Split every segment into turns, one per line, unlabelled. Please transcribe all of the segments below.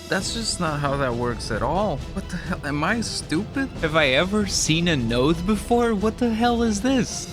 That's just not how that works at all. What the hell? Am I stupid?
Have I ever seen a node before? What the hell is this?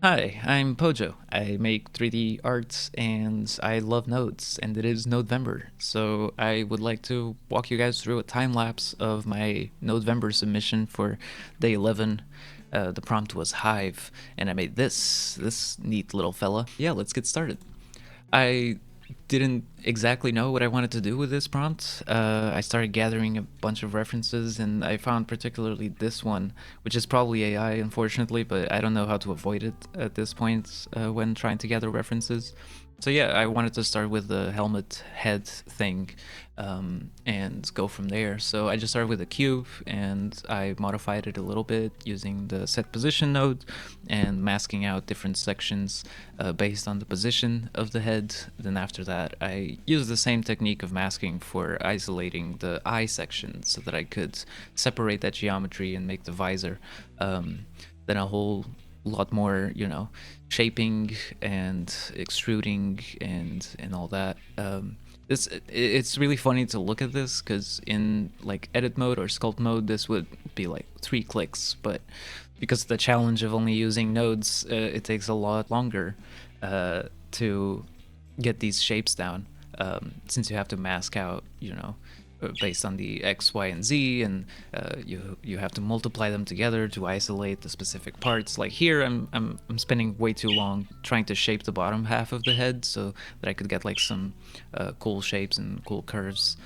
Hi, I'm Pojo. I make 3D arts and I love nodes, and it is Nodevember. So I would like to walk you guys through a time lapse of my Nodevember submission for day 11. The prompt was Hive, and I made this neat little fella. Yeah, let's get started. I didn't exactly know what I wanted to do with this prompt. I started gathering a bunch of references, and I found particularly this one, which is probably AI, unfortunately, but I don't know how to avoid it at this point when trying to gather references. So yeah, I wanted to start with the helmet head thing and go from there. So I just started with a cube and I modified it a little bit using the set position node and masking out different sections based on the position of the head. Then after that, I used the same technique of masking for isolating the eye section so that I could separate that geometry and make the visor. Then a whole lot more, shaping and extruding and all that. It's really funny to look at this because in like edit mode or sculpt mode, this would be like 3 clicks, but because of the challenge of only using nodes, it takes a lot longer to get these shapes down, since you have to mask out, based on the X, Y, and Z, and you have to multiply them together to isolate the specific parts. Like here, I'm spending way too long trying to shape the bottom half of the head so that I could get like some cool shapes and cool curves.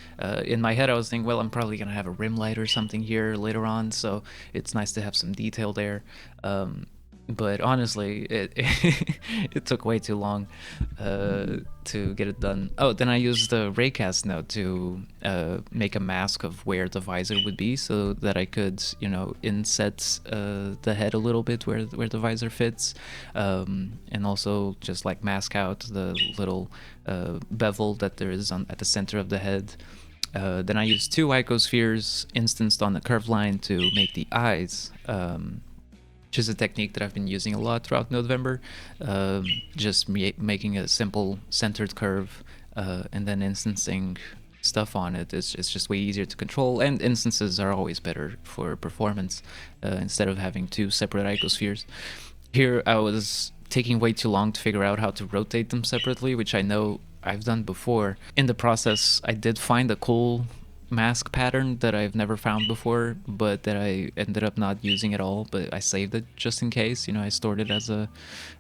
In my head, I was thinking, well, I'm probably gonna have a rim light or something here later on, so it's nice to have some detail there. But honestly, it took way too long to get it done. Oh, then I used the raycast node to make a mask of where the visor would be, so that I could, inset the head a little bit where the visor fits, and also just like mask out the little bevel that there is at the center of the head. Then I used 2 icospheres instanced on the curve line to make the eyes. Which is a technique that I've been using a lot throughout Nodevember. Just making a simple centered curve and then instancing stuff on it. It's just way easier to control, and instances are always better for performance instead of having 2 separate icospheres. Here I was taking way too long to figure out how to rotate them separately, which I know I've done before. In the process, I did find a cool mask pattern that I've never found before, but that I ended up not using at all, but I saved it just in case. I stored it as a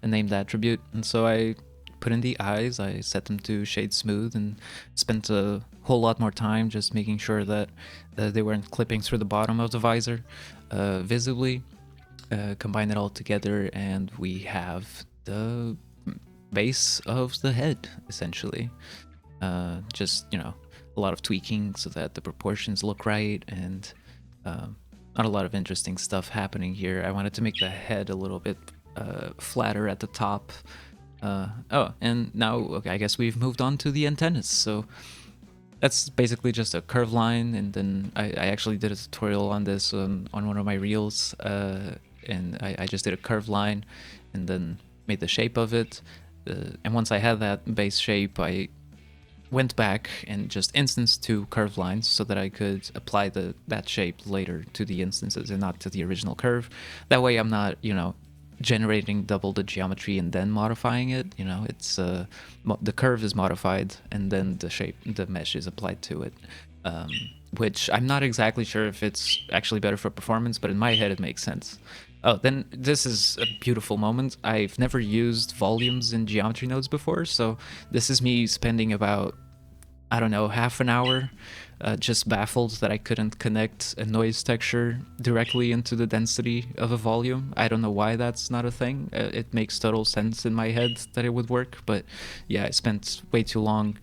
named attribute, and so I put in the eyes, I set them to shade smooth, and spent a whole lot more time just making sure that they weren't clipping through the bottom of the visor visibly. Combine it all together, and we have the base of the head, essentially. Just, a lot of tweaking so that the proportions look right, and not a lot of interesting stuff happening here. I wanted to make the head a little bit flatter at the top. Oh, and now, okay, I guess we've moved on to the antennas. So that's basically just a curve line, and then I actually did a tutorial on this on one of my reels, and I just did a curve line and then made the shape of it. And once I had that base shape, I went back and just instanced 2 curve lines so that I could apply that shape later to the instances and not to the original curve. That way I'm not, generating double the geometry and then modifying it. It's the curve is modified and then the mesh is applied to it, which I'm not exactly sure if it's actually better for performance, but in my head it makes sense. Oh, then this is a beautiful moment. I've never used volumes in geometry nodes before, so this is me spending about, I don't know, half an hour just baffled that I couldn't connect a noise texture directly into the density of a volume. I don't know why that's not a thing. It makes total sense in my head that it would work, but yeah, I spent way too long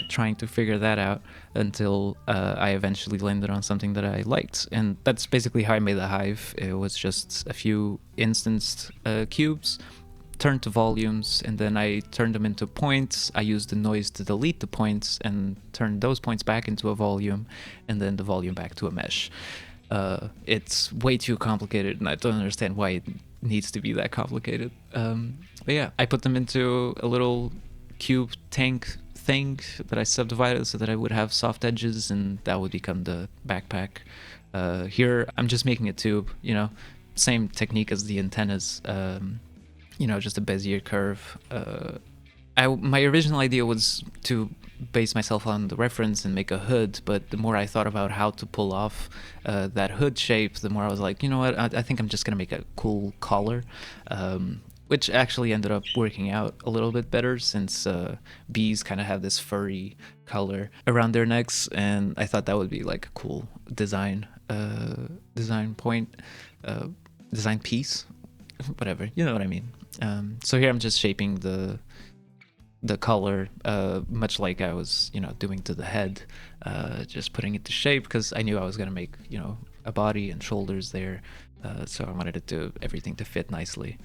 trying to figure that out until I eventually landed on something that I liked. And that's basically how I made the Hive. It was just a few instanced cubes, turned to volumes, and then I turned them into points. I used the noise to delete the points and turn those points back into a volume, and then the volume back to a mesh. It's way too complicated, and I don't understand why it needs to be that complicated. But yeah, I put them into a little cube tank thing that I subdivided so that I would have soft edges, and that would become the backpack. Here, I'm just making a tube, you know, same technique as the antennas, you know, just a Bezier curve. My original idea was to base myself on the reference and make a hood, but the more I thought about how to pull off that hood shape, the more I was like, you know what, I think I'm just gonna make a cool collar, which actually ended up working out a little bit better since bees kind of have this furry color around their necks, and I thought that would be like a cool design point, design piece, whatever, you know what I mean. So here I'm just shaping the color, much like I was, you know, doing to the head, just putting it to shape because I knew I was gonna make, you know, a body and shoulders there, so I wanted it to everything to fit nicely.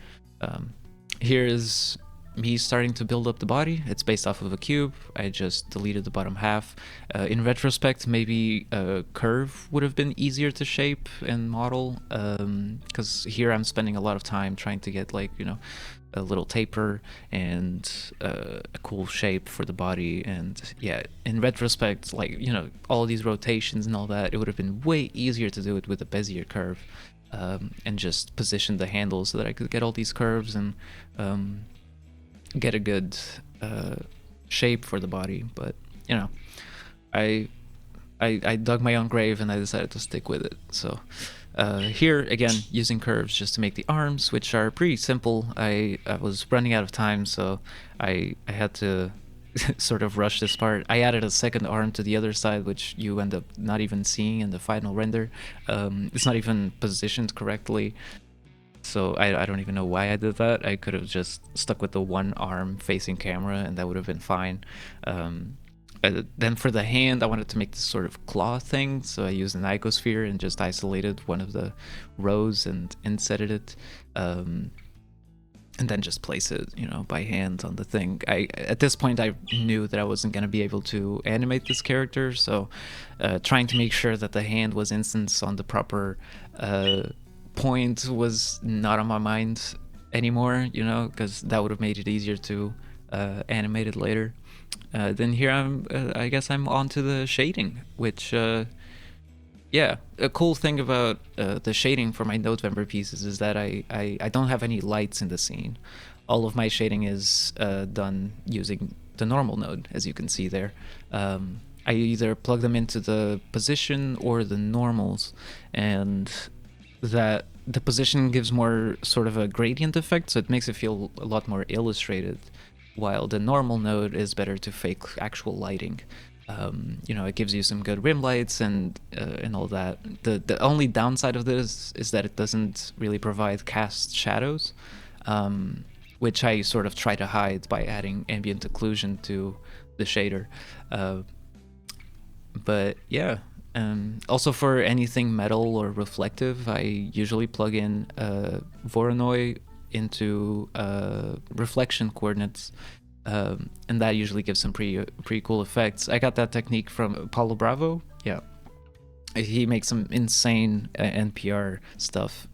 Here is me starting to build up the body. It's based off of a cube. I just deleted the bottom half. In retrospect, maybe a curve would have been easier to shape and model, because here I'm spending a lot of time trying to get, like, you know, a little taper and a cool shape for the body. And yeah, in retrospect, like, you know, all these rotations and all that, it would have been way easier to do it with a Bezier curve, and just position the handles so that I could get all these curves and get a good shape for the body. But you know, I dug my own grave and I decided to stick with it. So here again, using curves just to make the arms, which are pretty simple. I was running out of time, so I had to sort of rush this part. I added a second arm to the other side, which you end up not even seeing in the final render. It's not even positioned correctly, so I don't even know why I did that. I could have just stuck with the one arm facing camera and that would have been fine. Then for the hand, I wanted to make this sort of claw thing, so I used an icosphere and just isolated one of the rows and insetted it, and then just place it, you know, by hand on the thing. At this point, I knew that I wasn't going to be able to animate this character, so trying to make sure that the hand was instanced on the proper point was not on my mind anymore, you know, because that would have made it easier to animate it later. Then here I guess I'm on to the shading, which yeah, a cool thing about the shading for my Nodevember pieces is that I don't have any lights in the scene. All of my shading is done using the normal node, as you can see there. I either plug them into the position or the normals, and that the position gives more sort of a gradient effect, so it makes it feel a lot more illustrated, while the normal node is better to fake actual lighting. You know, it gives you some good rim lights and all that. The only downside of this is that it doesn't really provide cast shadows, which I sort of try to hide by adding ambient occlusion to the shader. But yeah, also for anything metal or reflective, I usually plug in Voronoi into reflection coordinates. And that usually gives some pretty cool effects. I got that technique from Paulo Bravo. Yeah, he makes some insane NPR stuff,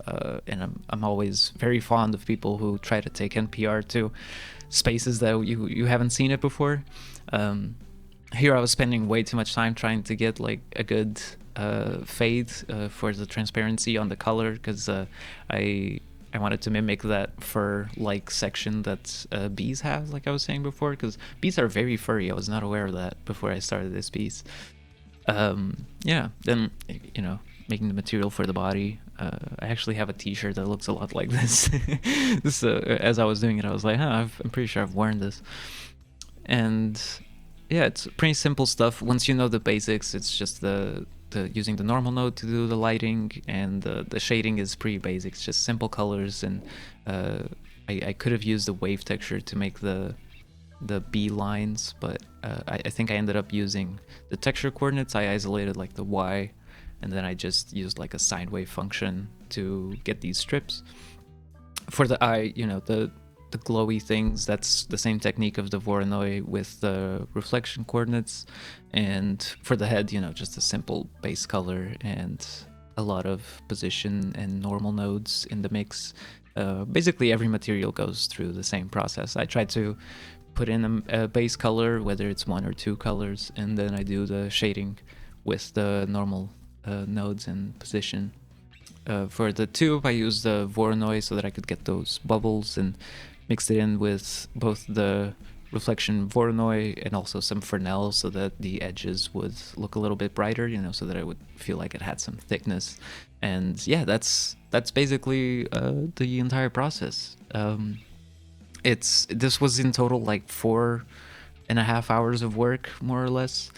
and I'm always very fond of people who try to take NPR to spaces that you haven't seen it before. Here I was spending way too much time trying to get like a good fade for the transparency on the color, because I wanted to mimic that fur-like section that bees have, like I was saying before, because bees are very furry. I was not aware of that before I started this piece. Yeah, then, you know, making the material for the body. I actually have a t-shirt that looks a lot like this. As I was doing it, I was like, huh, I'm pretty sure I've worn this. And yeah, it's pretty simple stuff. Once you know the basics, it's just using the normal node to do the lighting, and the shading is pretty basic. It's just simple colors, and I could have used the wave texture to make the bee lines, but I think I ended up using the texture coordinates. I isolated like the Y, and then I just used like a sine wave function to get these strips. For the eye, you know, the glowy things, that's the same technique of the Voronoi with the reflection coordinates. And for the head, you know, just a simple base color and a lot of position and normal nodes in the mix. Basically every material goes through the same process. I tried to put in a base color, whether it's 1 or 2 colors, and then I do the shading with the normal nodes and position. For the tube, I used the Voronoi so that I could get those bubbles, and mixed it in with both the reflection Voronoi and also some Fresnel so that the edges would look a little bit brighter, you know, so that I would feel like it had some thickness. And yeah, that's basically the entire process. This was in total like 4.5 hours of work, more or less.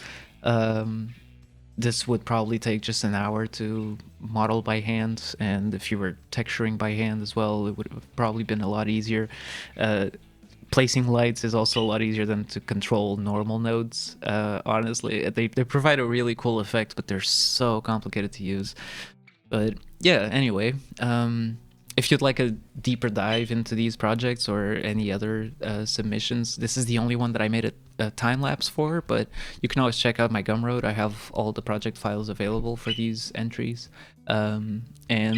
This would probably take just an hour to model by hand, and if you were texturing by hand as well, it would have probably been a lot easier. Placing lights is also a lot easier than to control normal nodes. Honestly, they provide a really cool effect, but they're so complicated to use. But yeah, anyway, if you'd like a deeper dive into these projects or any other submissions, this is the only one that I made a time lapse for, but you can always check out my Gumroad. I have all the project files available for these entries. And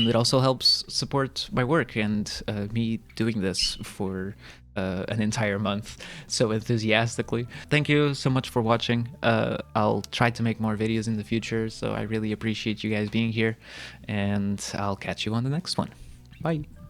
it also helps support my work and me doing this for an entire month so enthusiastically. Thank you so much for watching. I'll try to make more videos in the future, so I really appreciate you guys being here, and I'll catch you on the next one. Bye.